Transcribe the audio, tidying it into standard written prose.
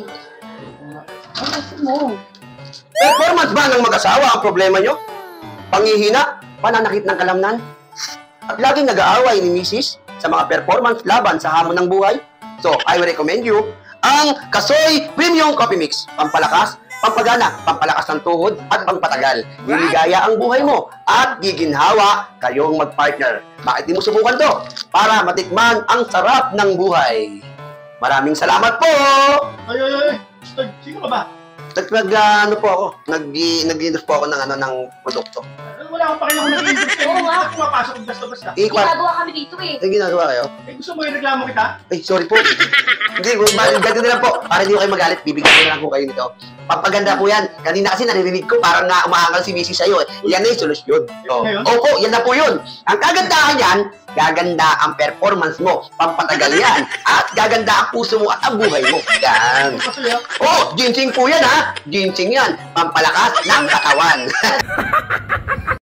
Ano gusto mo? Performance ba ng mag-asawa ang problema nyo? Pangihina? Pananakit ng kalamnan? At laging nag-aaway ni Mrs. sa mga performance laban sa hamon ng buhay? So, I will recommend you ang Kasoy Premium Coffee Mix. Pampalakas, pampagana, pampalakas ng tuhod at pampatagal. Liligaya ang buhay mo at giginhawa kayong mag-partner. Bakit di mo subukan to? Para matikman ang sarap ng buhay. Maraming salamat po! Ay! Sino ka ba? Ano po ako? Nag-endorse po ako ng produkto. Wala akong pakilang kung nag-i-interest kayo. Oo nga. Pumapasok ng basta-basta. Ginagawa kami dito eh. Ay, ginagawa kayo? Gusto mo yung reklamo kita? Ay, sorry po. Hindi, ganito na lang po. Para hindi ko kayo magalit, bibigyan ko na lang po kayo nito. Pampaganda po yan. Kanina kasi naririnig ko, parang nga umaangal si Mrs. sa'yo. Yan na yung solusyon. Oh. Opo, yan na po yun. Ang kagandahan yan, gaganda ang performance mo. Pampatagal yan. At gaganda ang puso mo at ang buhay mo. Yan. Oh, ginseng po yan ha. Ginseng yan. Pampalakas ng katawan.